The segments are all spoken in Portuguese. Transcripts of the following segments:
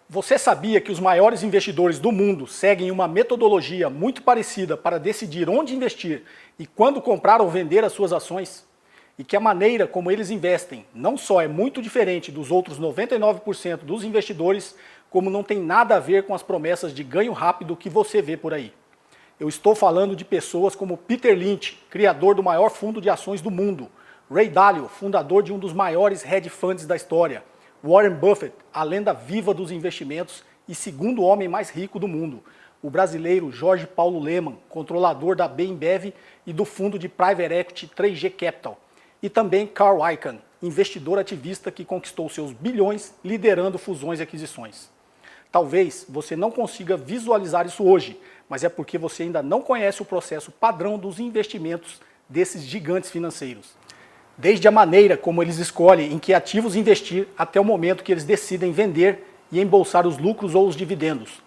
Você sabia que os maiores investidores do mundo seguem uma metodologia muito parecida para decidir onde investir e quando comprar ou vender as suas ações? E que a maneira como eles investem não só é muito diferente dos outros 99% dos investidores, como não tem nada a ver com as promessas de ganho rápido que você vê por aí. Eu estou falando de pessoas como Peter Lynch, criador do maior fundo de ações do mundo, Ray Dalio, fundador de um dos maiores hedge funds da história, Warren Buffett, a lenda viva dos investimentos e segundo homem mais rico do mundo, o brasileiro Jorge Paulo Lemann, controlador da Bembev e do fundo de Private Equity 3G Capital, e também Carl Icahn, investidor ativista que conquistou seus bilhões liderando fusões e aquisições. Talvez você não consiga visualizar isso hoje, mas é porque você ainda não conhece o processo padrão dos investimentos desses gigantes financeiros. Desde a maneira como eles escolhem em que ativos investir até o momento que eles decidem vender e embolsar os lucros ou os dividendos.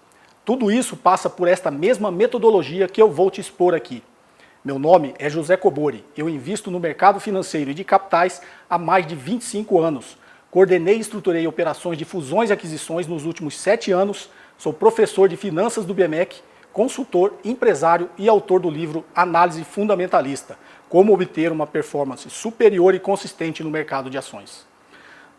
Tudo isso passa por esta mesma metodologia que eu vou te expor aqui. Meu nome é José Cobori, eu invisto no mercado financeiro e de capitais há mais de 25 anos. Coordenei e estruturei operações de fusões e aquisições nos últimos 7 anos, sou professor de finanças do BMEC, consultor, empresário e autor do livro Análise Fundamentalista, como obter uma performance superior e consistente no mercado de ações.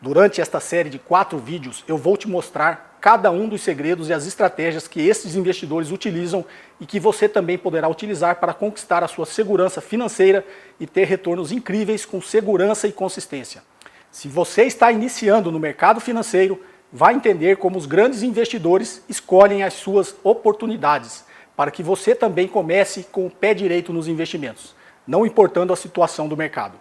Durante esta série de 4 vídeos, eu vou te mostrar cada um dos segredos e as estratégias que esses investidores utilizam e que você também poderá utilizar para conquistar a sua segurança financeira e ter retornos incríveis com segurança e consistência. Se você está iniciando no mercado financeiro, vai entender como os grandes investidores escolhem as suas oportunidades, para que você também comece com o pé direito nos investimentos, não importando a situação do mercado.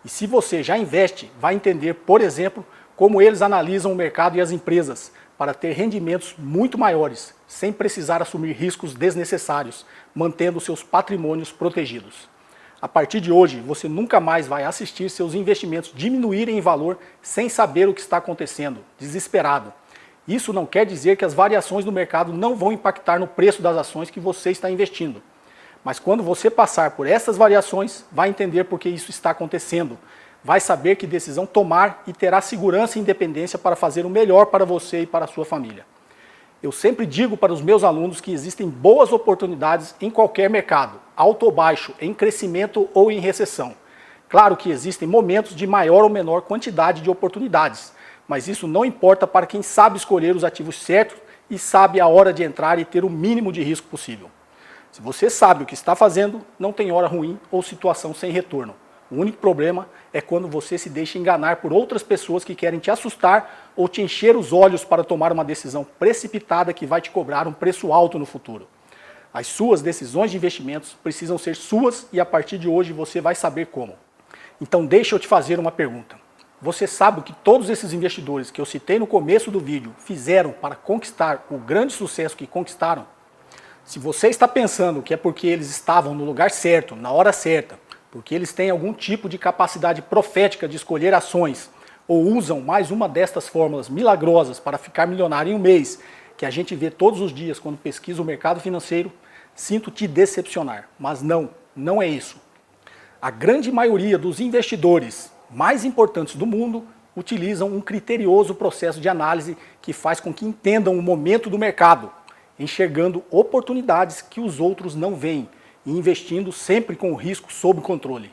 E se você já investe, vai entender, por exemplo, como eles analisam o mercado e as empresas para ter rendimentos muito maiores, sem precisar assumir riscos desnecessários, mantendo seus patrimônios protegidos. A partir de hoje, você nunca mais vai assistir seus investimentos diminuírem em valor sem saber o que está acontecendo, desesperado. Isso não quer dizer que as variações do mercado não vão impactar no preço das ações que você está investindo. Mas quando você passar por essas variações, vai entender por que isso está acontecendo. Vai saber que decisão tomar e terá segurança e independência para fazer o melhor para você e para a sua família. Eu sempre digo para os meus alunos que existem boas oportunidades em qualquer mercado, alto ou baixo, em crescimento ou em recessão. Claro que existem momentos de maior ou menor quantidade de oportunidades, mas isso não importa para quem sabe escolher os ativos certos e sabe a hora de entrar e ter o mínimo de risco possível. Se você sabe o que está fazendo, não tem hora ruim ou situação sem retorno. O único problema é quando você se deixa enganar por outras pessoas que querem te assustar ou te encher os olhos para tomar uma decisão precipitada que vai te cobrar um preço alto no futuro. As suas decisões de investimentos precisam ser suas e a partir de hoje você vai saber como. Então deixa eu te fazer uma pergunta. Você sabe o que todos esses investidores que eu citei no começo do vídeo fizeram para conquistar o grande sucesso que conquistaram? Se você está pensando que é porque eles estavam no lugar certo, na hora certa, porque eles têm algum tipo de capacidade profética de escolher ações, ou usam mais uma destas fórmulas milagrosas para ficar milionário em um mês, que a gente vê todos os dias quando pesquisa o mercado financeiro, sinto te decepcionar. Mas não é isso. A grande maioria dos investidores mais importantes do mundo utilizam um criterioso processo de análise que faz com que entendam o momento do mercado, enxergando oportunidades que os outros não veem e investindo sempre com o risco sob controle.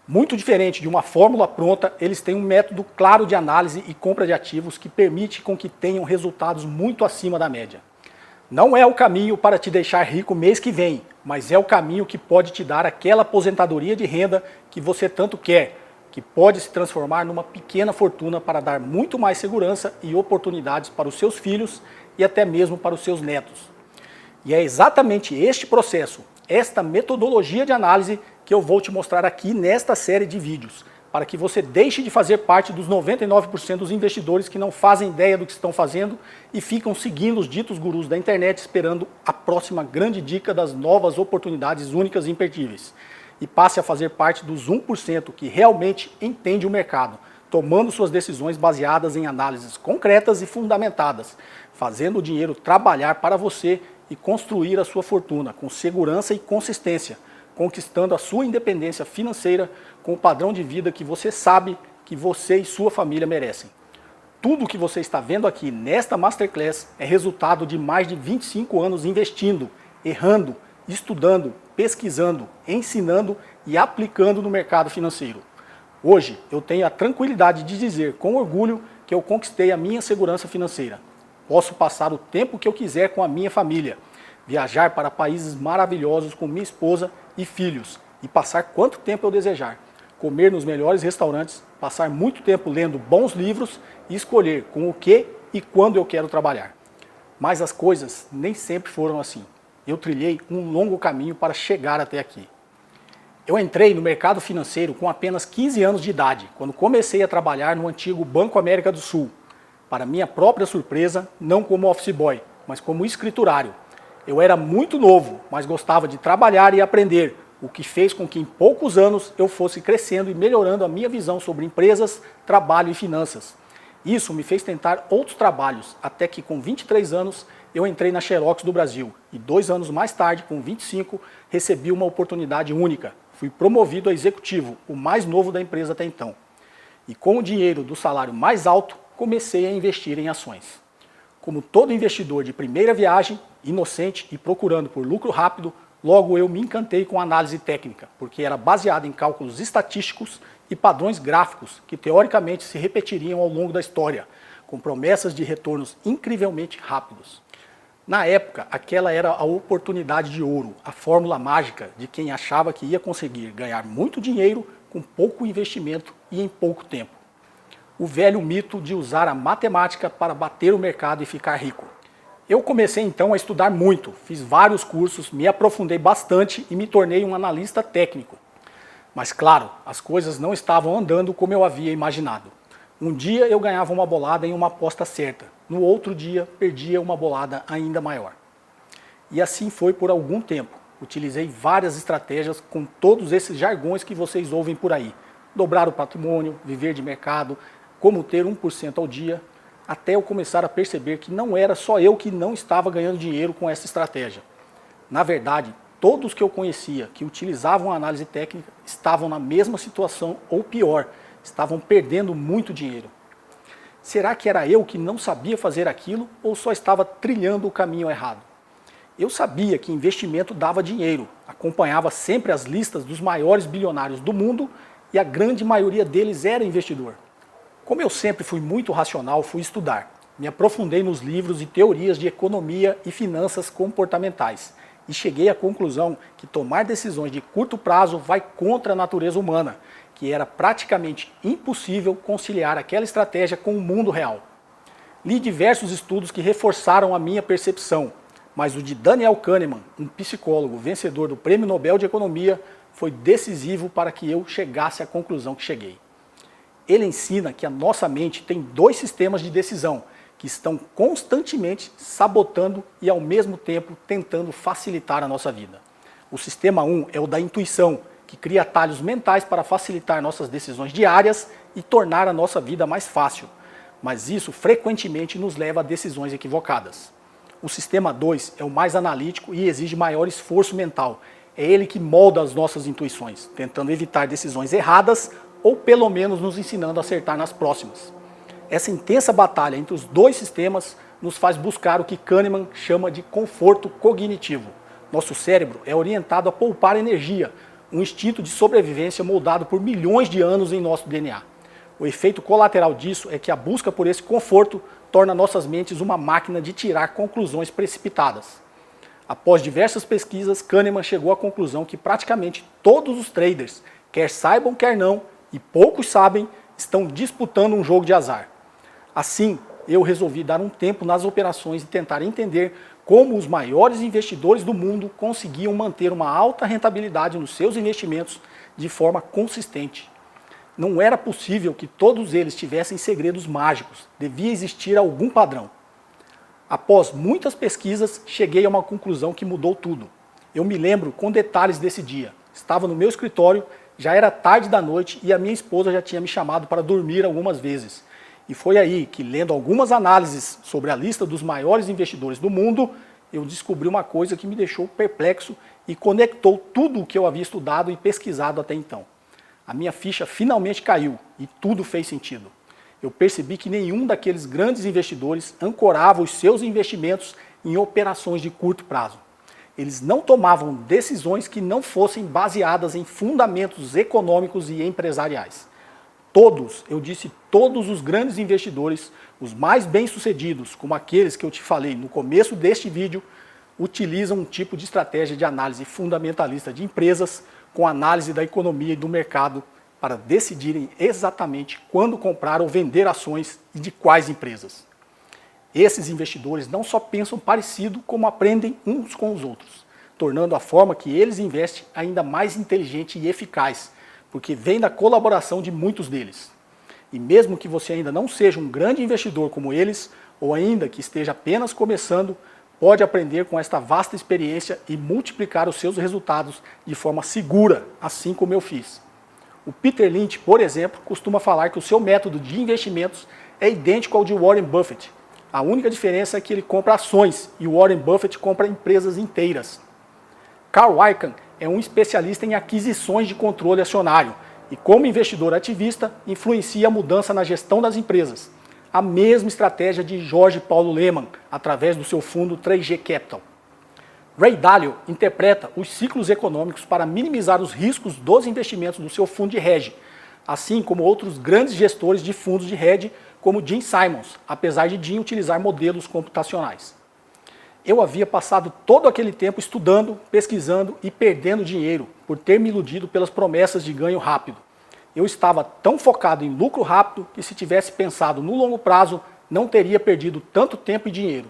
Muito diferente de uma fórmula pronta, eles têm um método claro de análise e compra de ativos que permite com que tenham resultados muito acima da média. Não é o caminho para te deixar rico mês que vem, mas é o caminho que pode te dar aquela aposentadoria de renda que você tanto quer, que pode se transformar numa pequena fortuna para dar muito mais segurança e oportunidades para os seus filhos e até mesmo para os seus netos. E é exatamente este processo, esta metodologia de análise que eu vou te mostrar aqui nesta série de vídeos, para que você deixe de fazer parte dos 99% dos investidores que não fazem ideia do que estão fazendo e ficam seguindo os ditos gurus da internet esperando a próxima grande dica das novas oportunidades únicas e imperdíveis. E passe a fazer parte dos 1% que realmente entende o mercado, tomando suas decisões baseadas em análises concretas e fundamentadas, fazendo o dinheiro trabalhar para você e construir a sua fortuna com segurança e consistência, conquistando a sua independência financeira com o padrão de vida que você sabe que você e sua família merecem. tudo que você está vendo aqui nesta Masterclass é resultado de mais de 25 anos investindo, errando, estudando, pesquisando, ensinando e aplicando no mercado financeiro. Hoje eu tenho a tranquilidade de dizer com orgulho que eu conquistei a minha segurança financeira. Posso passar o tempo que eu quiser com a minha família, viajar para países maravilhosos com minha esposa e filhos e passar quanto tempo eu desejar, comer nos melhores restaurantes, passar muito tempo lendo bons livros e escolher com o que e quando eu quero trabalhar. Mas as coisas nem sempre foram assim. Eu trilhei um longo caminho para chegar até aqui. Eu entrei no mercado financeiro com apenas 15 anos de idade, quando comecei a trabalhar no antigo Banco América do Sul. Para minha própria surpresa, não como office boy, mas como escriturário. Eu era muito novo, mas gostava de trabalhar e aprender, o que fez com que em poucos anos eu fosse crescendo e melhorando a minha visão sobre empresas, trabalho e finanças. Isso me fez tentar outros trabalhos, até que com 23 anos eu entrei na Xerox do Brasil e 2 anos mais tarde, com 25, recebi uma oportunidade única. Fui promovido a executivo, o mais novo da empresa até então. E com o dinheiro do salário mais alto, comecei a investir em ações. Como todo investidor de primeira viagem, inocente e procurando por lucro rápido, logo eu me encantei com a análise técnica, porque era baseada em cálculos estatísticos e padrões gráficos que teoricamente se repetiriam ao longo da história, com promessas de retornos incrivelmente rápidos. Na época, aquela era a oportunidade de ouro, a fórmula mágica de quem achava que ia conseguir ganhar muito dinheiro com pouco investimento e em pouco tempo. O velho mito de usar a matemática para bater o mercado e ficar rico. Eu comecei então a estudar muito, fiz vários cursos, me aprofundei bastante e me tornei um analista técnico. Mas claro, as coisas não estavam andando como eu havia imaginado. Um dia eu ganhava uma bolada em uma aposta certa, no outro dia perdia uma bolada ainda maior. E assim foi por algum tempo. Utilizei várias estratégias com todos esses jargões que vocês ouvem por aí. Dobrar o patrimônio, viver de mercado, como ter 1% ao dia, até eu começar a perceber que não era só eu que não estava ganhando dinheiro com essa estratégia. Na verdade, todos que eu conhecia que utilizavam a análise técnica estavam na mesma situação ou pior, estavam perdendo muito dinheiro. Será que era eu que não sabia fazer aquilo ou só estava trilhando o caminho errado? Eu sabia que investimento dava dinheiro, acompanhava sempre as listas dos maiores bilionários do mundo e a grande maioria deles era investidor. Como eu sempre fui muito racional, fui estudar. Me aprofundei nos livros e teorias de economia e finanças comportamentais e cheguei à conclusão que tomar decisões de curto prazo vai contra a natureza humana, que era praticamente impossível conciliar aquela estratégia com o mundo real. Li diversos estudos que reforçaram a minha percepção, mas o de Daniel Kahneman, um psicólogo vencedor do Prêmio Nobel de Economia, foi decisivo para que eu chegasse à conclusão que cheguei. Ele ensina que a nossa mente tem 2 sistemas de decisão que estão constantemente sabotando e ao mesmo tempo tentando facilitar a nossa vida. O sistema 1 é o da intuição, que cria atalhos mentais para facilitar nossas decisões diárias e tornar a nossa vida mais fácil. Mas isso frequentemente nos leva a decisões equivocadas. O sistema 2 é o mais analítico e exige maior esforço mental. É ele que molda as nossas intuições, tentando evitar decisões erradas ou pelo menos nos ensinando a acertar nas próximas. Essa intensa batalha entre os 2 sistemas nos faz buscar o que Kahneman chama de conforto cognitivo. Nosso cérebro é orientado a poupar energia, um instinto de sobrevivência moldado por milhões de anos em nosso DNA. O efeito colateral disso é que a busca por esse conforto torna nossas mentes uma máquina de tirar conclusões precipitadas. Após diversas pesquisas, Kahneman chegou à conclusão que praticamente todos os traders, quer saibam, quer não, e poucos sabem, estão disputando um jogo de azar. Assim, eu resolvi dar um tempo nas operações e tentar entender como os maiores investidores do mundo conseguiam manter uma alta rentabilidade nos seus investimentos de forma consistente. Não era possível que todos eles tivessem segredos mágicos, devia existir algum padrão. Após muitas pesquisas, cheguei a uma conclusão que mudou tudo. Eu me lembro com detalhes desse dia. Estava no meu escritório, já era tarde da noite e a minha esposa já tinha me chamado para dormir algumas vezes. E foi aí que, lendo algumas análises sobre a lista dos maiores investidores do mundo, eu descobri uma coisa que me deixou perplexo e conectou tudo o que eu havia estudado e pesquisado até então. A minha ficha finalmente caiu e tudo fez sentido. eu percebi que nenhum daqueles grandes investidores ancorava os seus investimentos em operações de curto prazo. Eles não tomavam decisões que não fossem baseadas em fundamentos econômicos e empresariais. Todos, eu disse todos os grandes investidores, os mais bem-sucedidos, como aqueles que eu te falei no começo deste vídeo, utilizam um tipo de estratégia de análise fundamentalista de empresas com análise da economia e do mercado para decidirem exatamente quando comprar ou vender ações e de quais empresas. Esses investidores não só pensam parecido, como aprendem uns com os outros, tornando a forma que eles investem ainda mais inteligente e eficaz, porque vem da colaboração de muitos deles. E mesmo que você ainda não seja um grande investidor como eles, ou ainda que esteja apenas começando, pode aprender com esta vasta experiência e multiplicar os seus resultados de forma segura, assim como eu fiz. O Peter Lynch, por exemplo, costuma falar que o seu método de investimentos é idêntico ao de Warren Buffett. A única diferença é que ele compra ações e o Warren Buffett compra empresas inteiras. Carl Icahn é um especialista em aquisições de controle acionário e, como investidor ativista, influencia a mudança na gestão das empresas. A mesma estratégia de Jorge Paulo Lemann, através do seu fundo 3G Capital. Ray Dalio interpreta os ciclos econômicos para minimizar os riscos dos investimentos do seu fundo de hedge, assim como outros grandes gestores de fundos de hedge, como Jim Simons, apesar de Jim utilizar modelos computacionais. Eu havia passado todo aquele tempo estudando, pesquisando e perdendo dinheiro por ter me iludido pelas promessas de ganho rápido. Eu estava tão focado em lucro rápido que, se tivesse pensado no longo prazo, não teria perdido tanto tempo e dinheiro.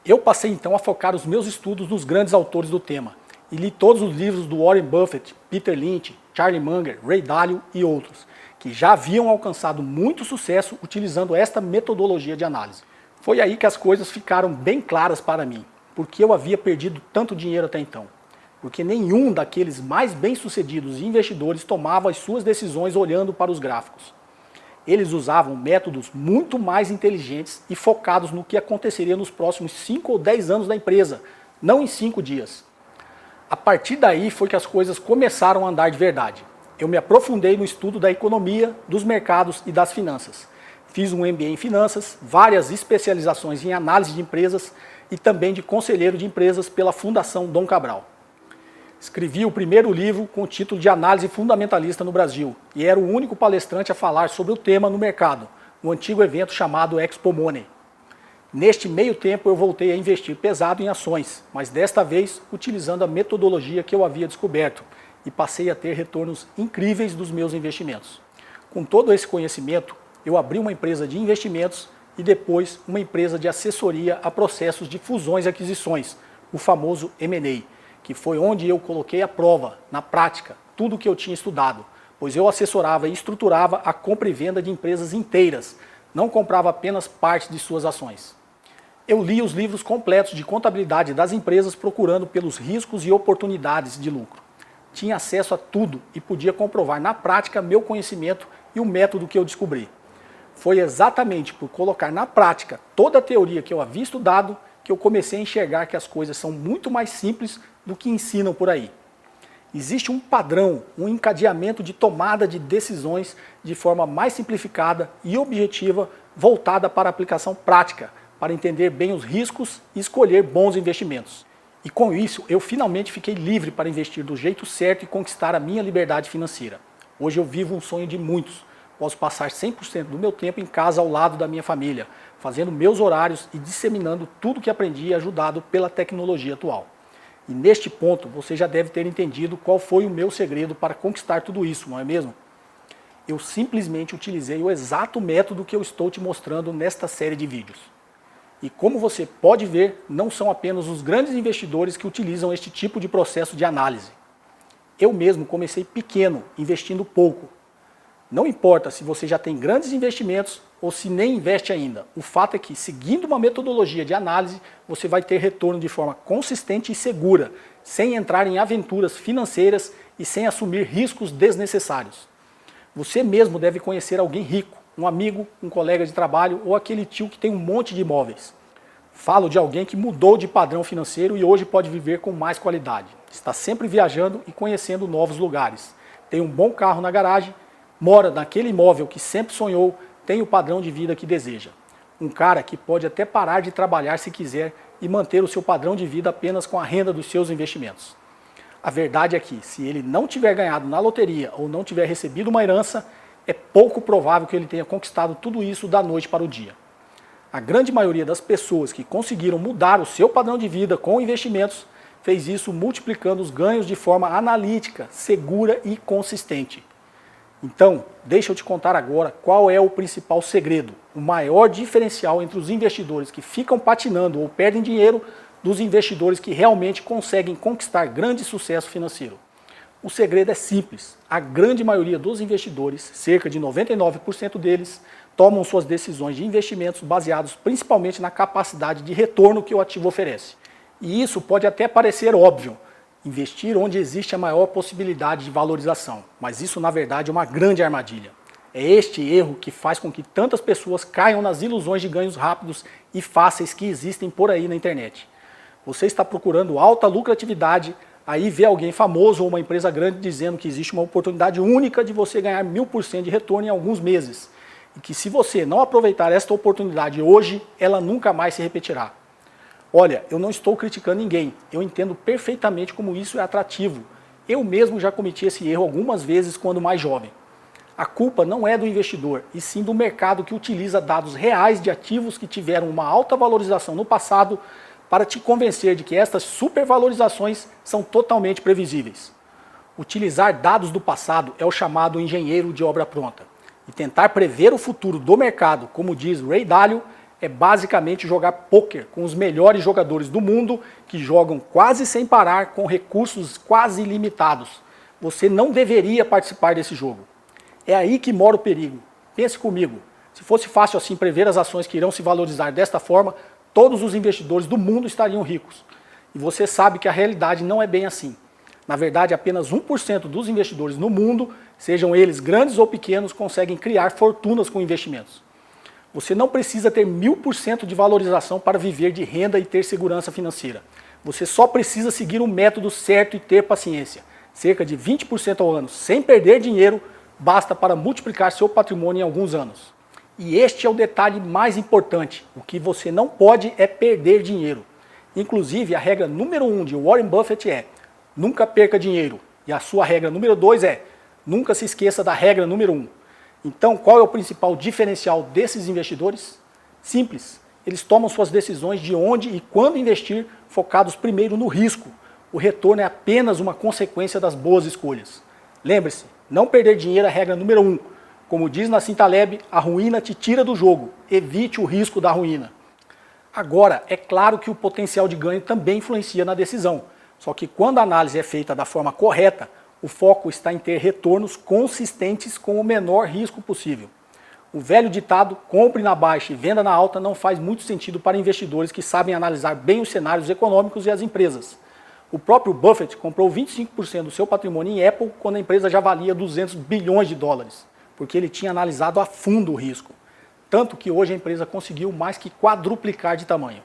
Eu passei então a focar os meus estudos nos grandes autores do tema e li todos os livros do Warren Buffett, Peter Lynch, Charlie Munger, Ray Dalio e outros, que já haviam alcançado muito sucesso utilizando esta metodologia de análise. Foi aí que as coisas ficaram bem claras para mim, porque eu havia perdido tanto dinheiro até então. Porque nenhum daqueles mais bem-sucedidos investidores tomava as suas decisões olhando para os gráficos. Eles usavam métodos muito mais inteligentes e focados no que aconteceria nos próximos 5 ou 10 anos da empresa, não em 5 dias. A partir daí foi que as coisas começaram a andar de verdade. Eu me aprofundei no estudo da economia, dos mercados e das finanças. Fiz um MBA em finanças, várias especializações em análise de empresas e também de conselheiro de empresas pela Fundação Dom Cabral. Escrevi o primeiro livro com o título de Análise Fundamentalista no Brasil e era o único palestrante a falar sobre o tema no mercado, no antigo evento chamado Expo Money. Neste meio tempo eu voltei a investir pesado em ações, mas desta vez utilizando a metodologia que eu havia descoberto e passei a ter retornos incríveis dos meus investimentos. Com todo esse conhecimento, eu abri uma empresa de investimentos e depois uma empresa de assessoria a processos de fusões e aquisições, o famoso M&A, que foi onde eu coloquei à prova, na prática, tudo o que eu tinha estudado, pois eu assessorava e estruturava a compra e venda de empresas inteiras, não comprava apenas parte de suas ações. Eu li os livros completos de contabilidade das empresas procurando pelos riscos e oportunidades de lucro. Tinha acesso a tudo e podia comprovar na prática meu conhecimento e o método que eu descobri. Foi exatamente por colocar na prática toda a teoria que eu havia estudado que eu comecei a enxergar que as coisas são muito mais simples do que ensinam por aí. Existe um padrão, um encadeamento de tomada de decisões de forma mais simplificada e objetiva, voltada para a aplicação prática, para entender bem os riscos e escolher bons investimentos. E com isso, eu finalmente fiquei livre para investir do jeito certo e conquistar a minha liberdade financeira. Hoje eu vivo um sonho de muitos. Posso passar 100% do meu tempo em casa ao lado da minha família, fazendo meus horários e disseminando tudo que aprendi e ajudado pela tecnologia atual. E neste ponto, você já deve ter entendido qual foi o meu segredo para conquistar tudo isso, não é mesmo? Eu simplesmente utilizei o exato método que eu estou te mostrando nesta série de vídeos. E como você pode ver, não são apenas os grandes investidores que utilizam este tipo de processo de análise. Eu mesmo comecei pequeno, investindo pouco. Não importa se você já tem grandes investimentos ou se nem investe ainda. O fato é que, seguindo uma metodologia de análise, você vai ter retorno de forma consistente e segura, sem entrar em aventuras financeiras e sem assumir riscos desnecessários. Você mesmo deve conhecer alguém rico, um amigo, um colega de trabalho ou aquele tio que tem um monte de imóveis. Falo de alguém que mudou de padrão financeiro e hoje pode viver com mais qualidade. Está sempre viajando e conhecendo novos lugares. Tem um bom carro na garagem, mora naquele imóvel que sempre sonhou, tem o padrão de vida que deseja. Um cara que pode até parar de trabalhar se quiser e manter o seu padrão de vida apenas com a renda dos seus investimentos. A verdade é que, se ele não tiver ganhado na loteria ou não tiver recebido uma herança, é pouco provável que ele tenha conquistado tudo isso da noite para o dia. A grande maioria das pessoas que conseguiram mudar o seu padrão de vida com investimentos fez isso multiplicando os ganhos de forma analítica, segura e consistente. Então, deixa eu te contar agora qual é o principal segredo, o maior diferencial entre os investidores que ficam patinando ou perdem dinheiro dos investidores que realmente conseguem conquistar grande sucesso financeiro. O segredo é simples. A grande maioria dos investidores, cerca de 99% deles, tomam suas decisões de investimentos baseados principalmente na capacidade de retorno que o ativo oferece. E isso pode até parecer óbvio, investir onde existe a maior possibilidade de valorização, mas isso na verdade é uma grande armadilha. É este erro que faz com que tantas pessoas caiam nas ilusões de ganhos rápidos e fáceis que existem por aí na internet. Você está procurando alta lucratividade, aí vê alguém famoso ou uma empresa grande dizendo que existe uma oportunidade única de você ganhar 1000% de retorno em alguns meses. E que se você não aproveitar esta oportunidade hoje, ela nunca mais se repetirá. Olha, eu não estou criticando ninguém, eu entendo perfeitamente como isso é atrativo. Eu mesmo já cometi esse erro algumas vezes quando mais jovem. A culpa não é do investidor, e sim do mercado que utiliza dados reais de ativos que tiveram uma alta valorização no passado para te convencer de que estas supervalorizações são totalmente previsíveis. Utilizar dados do passado é o chamado engenheiro de obra pronta. E tentar prever o futuro do mercado, como diz Ray Dalio, é basicamente jogar pôquer com os melhores jogadores do mundo que jogam quase sem parar com recursos quase ilimitados. Você não deveria participar desse jogo. É aí que mora o perigo. Pense comigo, se fosse fácil assim prever as ações que irão se valorizar desta forma, todos os investidores do mundo estariam ricos. E você sabe que a realidade não é bem assim. Na verdade, apenas 1% dos investidores no mundo, sejam eles grandes ou pequenos, conseguem criar fortunas com investimentos. Você não precisa ter 1000% de valorização para viver de renda e ter segurança financeira. Você só precisa seguir o método certo e ter paciência. Cerca de 20% ao ano, sem perder dinheiro, basta para multiplicar seu patrimônio em alguns anos. E este é o detalhe mais importante. O que você não pode é perder dinheiro. Inclusive, a regra número 1 de Warren Buffett é: nunca perca dinheiro. E a sua regra número 2 é: nunca se esqueça da regra número 1. Então, qual é o principal diferencial desses investidores? Simples. Eles tomam suas decisões de onde e quando investir, focados primeiro no risco. O retorno é apenas uma consequência das boas escolhas. Lembre-se, não perder dinheiro é a regra número 1. Como diz Nassim Taleb, a ruína te tira do jogo. Evite o risco da ruína. Agora, é claro que o potencial de ganho também influencia na decisão. Só que quando a análise é feita da forma correta, o foco está em ter retornos consistentes com o menor risco possível. O velho ditado, compre na baixa e venda na alta, não faz muito sentido para investidores que sabem analisar bem os cenários econômicos e as empresas. O próprio Buffett comprou 25% do seu patrimônio em Apple quando a empresa já valia 200 bilhões de dólares, porque ele tinha analisado a fundo o risco. Tanto que hoje a empresa conseguiu mais que quadruplicar de tamanho.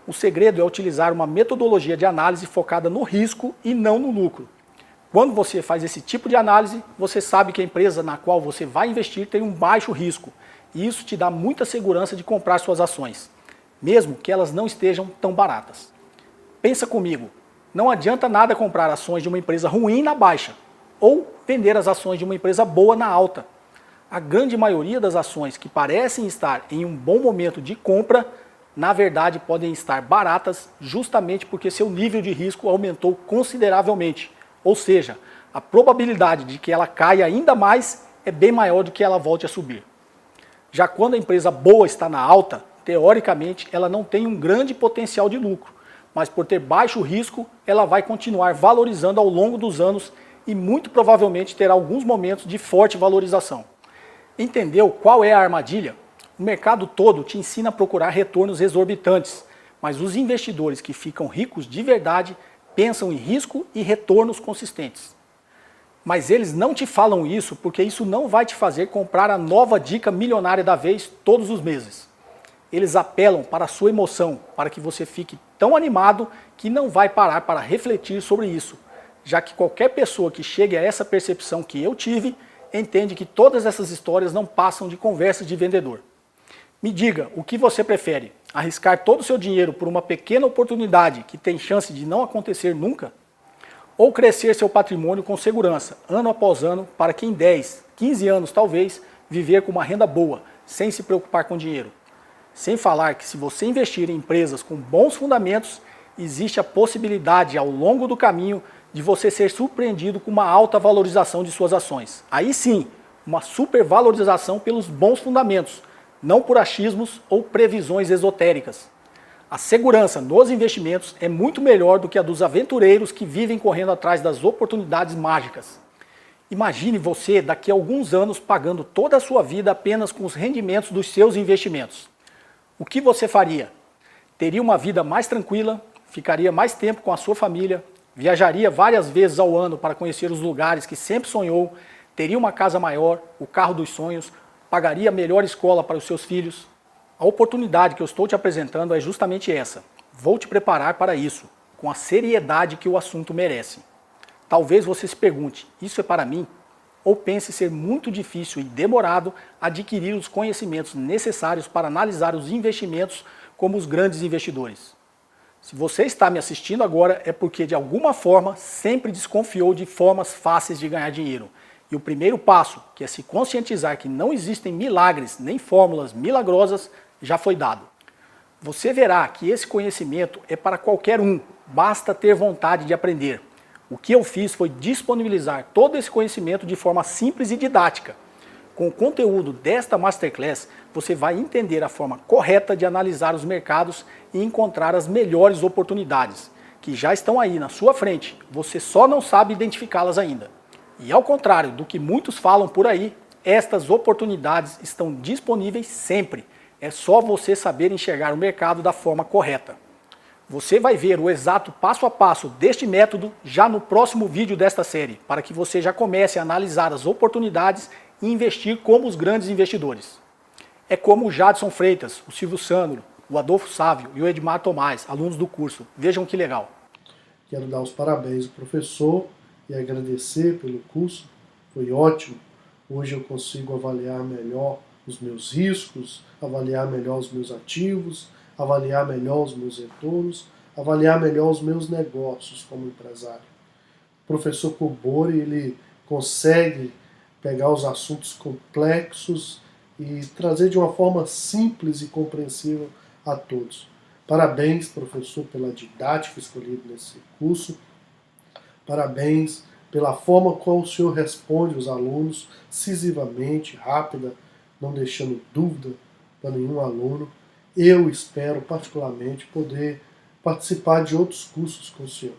O segredo é utilizar uma metodologia de análise focada no risco e não no lucro. Quando você faz esse tipo de análise, você sabe que a empresa na qual você vai investir tem um baixo risco, e isso te dá muita segurança de comprar suas ações, mesmo que elas não estejam tão baratas. Pensa comigo, não adianta nada comprar ações de uma empresa ruim na baixa, ou vender as ações de uma empresa boa na alta. A grande maioria das ações que parecem estar em um bom momento de compra, na verdade podem estar baratas justamente porque seu nível de risco aumentou consideravelmente. Ou seja, a probabilidade de que ela caia ainda mais é bem maior do que ela volte a subir. Já quando a empresa boa está na alta, teoricamente ela não tem um grande potencial de lucro, mas por ter baixo risco, ela vai continuar valorizando ao longo dos anos e muito provavelmente terá alguns momentos de forte valorização. Entendeu qual é a armadilha? O mercado todo te ensina a procurar retornos exorbitantes, mas os investidores que ficam ricos de verdade pensam em risco e retornos consistentes. Mas eles não te falam isso porque isso não vai te fazer comprar a nova dica milionária da vez todos os meses. Eles apelam para a sua emoção, para que você fique tão animado que não vai parar para refletir sobre isso, já que qualquer pessoa que chegue a essa percepção que eu tive, entende que todas essas histórias não passam de conversas de vendedor. Me diga, o que você prefere? Arriscar todo o seu dinheiro por uma pequena oportunidade que tem chance de não acontecer nunca? Ou crescer seu patrimônio com segurança, ano após ano, para que em 10, 15 anos talvez, viver com uma renda boa, sem se preocupar com dinheiro? Sem falar que se você investir em empresas com bons fundamentos, existe a possibilidade ao longo do caminho de você ser surpreendido com uma alta valorização de suas ações. Aí sim, uma supervalorização pelos bons fundamentos, não por achismos ou previsões esotéricas. A segurança nos investimentos é muito melhor do que a dos aventureiros que vivem correndo atrás das oportunidades mágicas. Imagine você daqui a alguns anos pagando toda a sua vida apenas com os rendimentos dos seus investimentos. O que você faria? Teria uma vida mais tranquila, ficaria mais tempo com a sua família, viajaria várias vezes ao ano para conhecer os lugares que sempre sonhou, teria uma casa maior, o carro dos sonhos, pagaria a melhor escola para os seus filhos. A oportunidade que eu estou te apresentando é justamente essa. Vou te preparar para isso, com a seriedade que o assunto merece. Talvez você se pergunte, isso é para mim? Ou pense ser muito difícil e demorado adquirir os conhecimentos necessários para analisar os investimentos como os grandes investidores. Se você está me assistindo agora é porque de alguma forma sempre desconfiou de formas fáceis de ganhar dinheiro. E o primeiro passo, que é se conscientizar que não existem milagres nem fórmulas milagrosas, já foi dado. Você verá que esse conhecimento é para qualquer um, basta ter vontade de aprender. O que eu fiz foi disponibilizar todo esse conhecimento de forma simples e didática. Com o conteúdo desta Masterclass, você vai entender a forma correta de analisar os mercados e encontrar as melhores oportunidades, que já estão aí na sua frente, você só não sabe identificá-las ainda. E ao contrário do que muitos falam por aí, estas oportunidades estão disponíveis sempre. É só você saber enxergar o mercado da forma correta. Você vai ver o exato passo a passo deste método já no próximo vídeo desta série, para que você já comece a analisar as oportunidades e investir como os grandes investidores. É como o Jadson Freitas, o Silvio Sandro, o Adolfo Sávio e o Edmar Tomás, alunos do curso. Vejam que legal. Quero dar os parabéns ao professor e agradecer pelo curso. Foi ótimo. Hoje eu consigo avaliar melhor os meus riscos, avaliar melhor os meus ativos, avaliar melhor os meus retornos, avaliar melhor os meus negócios como empresário. O professor Cobori, ele consegue pegar os assuntos complexos e trazer de uma forma simples e compreensível a todos. Parabéns, professor, pela didática escolhida nesse curso. Parabéns pela forma como o senhor responde os alunos, incisivamente, rápida, não deixando dúvida para nenhum aluno. Eu espero, particularmente, poder participar de outros cursos com o senhor.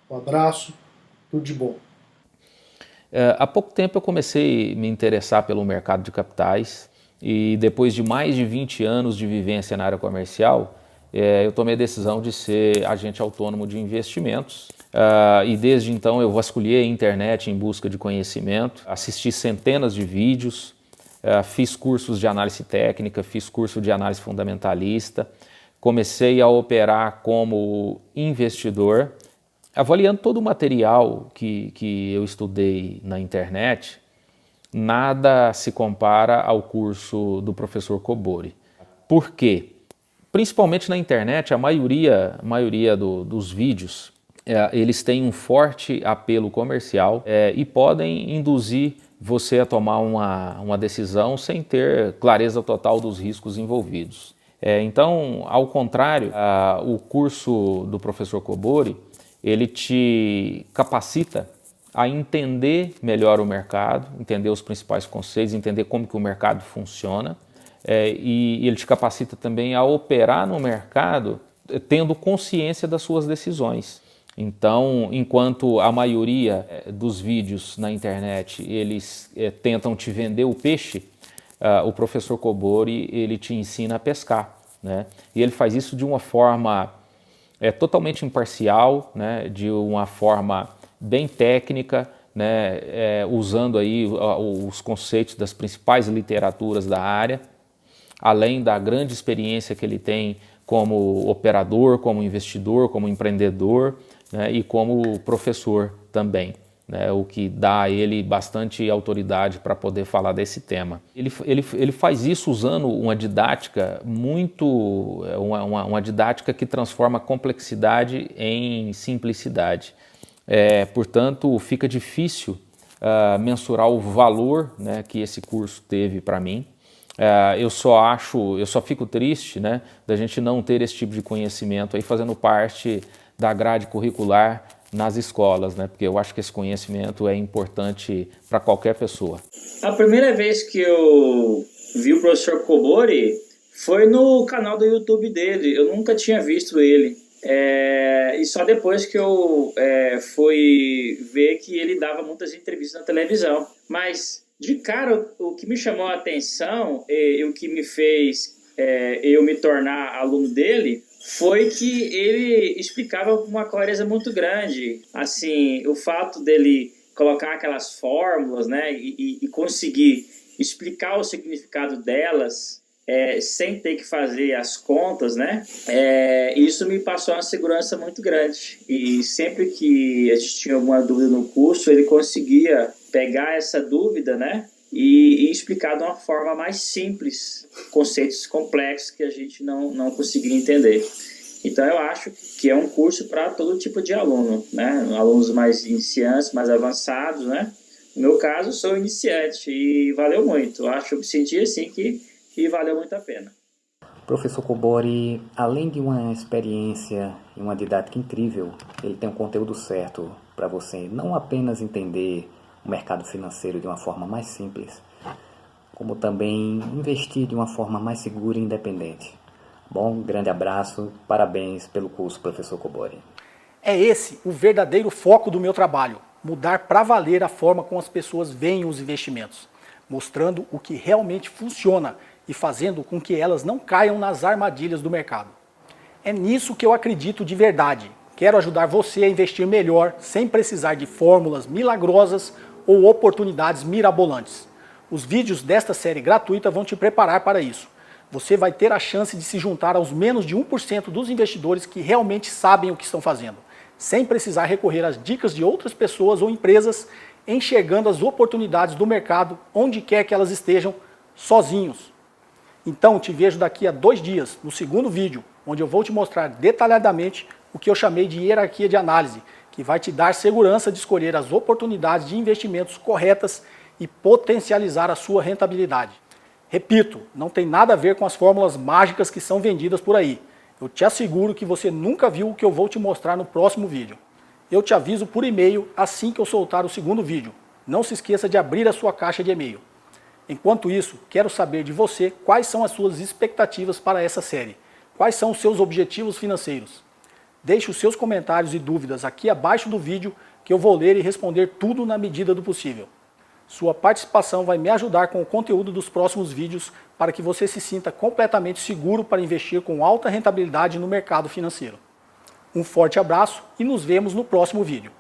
Um abraço, tudo de bom. Há pouco tempo eu comecei a me interessar pelo mercado de capitais e depois de mais de 20 anos de vivência na área comercial, eu tomei a decisão de ser agente autônomo de investimentos. E desde então eu vasculhei a internet em busca de conhecimento, assisti centenas de vídeos, fiz cursos de análise técnica, fiz curso de análise fundamentalista, comecei a operar como investidor, avaliando todo o material que eu estudei na internet. Nada se compara ao curso do professor Cobori. Por quê? Principalmente na internet, a maioria dos vídeos, eles têm um forte apelo comercial e podem induzir você a tomar uma decisão sem ter clareza total dos riscos envolvidos. Então, ao contrário, o curso do professor Cobori, ele te capacita a entender melhor o mercado, entender os principais conceitos, entender como que o mercado funciona, e ele te capacita também a operar no mercado tendo consciência das suas decisões. Então, enquanto a maioria dos vídeos na internet eles tentam te vender o peixe, o professor Cobori ele te ensina a pescar, né? E ele faz isso de uma forma totalmente imparcial, né? De uma forma bem técnica, né? Usando aí os conceitos das principais literaturas da área, além da grande experiência que ele tem como operador, como investidor, como empreendedor, né? E como professor também, né, o que dá a ele bastante autoridade para poder falar desse tema. Ele faz isso usando uma didática uma didática que transforma a complexidade em simplicidade. Portanto, fica difícil mensurar o valor, né, que esse curso teve para mim. Eu só fico triste, né, da gente não ter esse tipo de conhecimento aí fazendo parte da grade curricular nas escolas, né, porque eu acho que esse conhecimento é importante para qualquer pessoa. A primeira vez que eu vi o professor Kobori foi no canal do YouTube dele, eu nunca tinha visto ele. E só depois que eu fui ver que ele dava muitas entrevistas na televisão. Mas, de cara, o que me chamou a atenção e o que me fez eu me tornar aluno dele foi que ele explicava com uma clareza muito grande. Assim, o fato dele colocar aquelas fórmulas, né, e conseguir explicar o significado delas sem ter que fazer as contas, né? Isso me passou uma segurança muito grande. E sempre que a gente tinha alguma dúvida no curso, ele conseguia pegar essa dúvida, né? E explicar de uma forma mais simples conceitos complexos que a gente não conseguia entender. Então eu acho que é um curso para todo tipo de aluno, né? Alunos mais iniciantes, mais avançados, né? No meu caso, sou iniciante e valeu muito. Eu senti assim que valeu muito a pena. Professor Kobori, além de uma experiência e uma didática incrível, ele tem um conteúdo certo para você não apenas entender o mercado financeiro de uma forma mais simples, como também investir de uma forma mais segura e independente. Bom, grande abraço, parabéns pelo curso, professor Kobori. É esse o verdadeiro foco do meu trabalho, mudar para valer a forma como as pessoas veem os investimentos, mostrando o que realmente funciona e fazendo com que elas não caiam nas armadilhas do mercado. É nisso que eu acredito de verdade. Quero ajudar você a investir melhor, sem precisar de fórmulas milagrosas ou oportunidades mirabolantes. Os vídeos desta série gratuita vão te preparar para isso. Você vai ter a chance de se juntar aos menos de 1% dos investidores que realmente sabem o que estão fazendo, sem precisar recorrer às dicas de outras pessoas ou empresas, enxergando as oportunidades do mercado onde quer que elas estejam, sozinhos. Então te vejo daqui a 2 dias, no segundo vídeo, onde eu vou te mostrar detalhadamente o que eu chamei de hierarquia de análise, que vai te dar segurança de escolher as oportunidades de investimentos corretas e potencializar a sua rentabilidade. Repito, não tem nada a ver com as fórmulas mágicas que são vendidas por aí. Eu te asseguro que você nunca viu o que eu vou te mostrar no próximo vídeo. Eu te aviso por e-mail assim que eu soltar o segundo vídeo. Não se esqueça de abrir a sua caixa de e-mail. Enquanto isso, quero saber de você quais são as suas expectativas para essa série. Quais são os seus objetivos financeiros? Deixe os seus comentários e dúvidas aqui abaixo do vídeo que eu vou ler e responder tudo na medida do possível. Sua participação vai me ajudar com o conteúdo dos próximos vídeos para que você se sinta completamente seguro para investir com alta rentabilidade no mercado financeiro. Um forte abraço e nos vemos no próximo vídeo.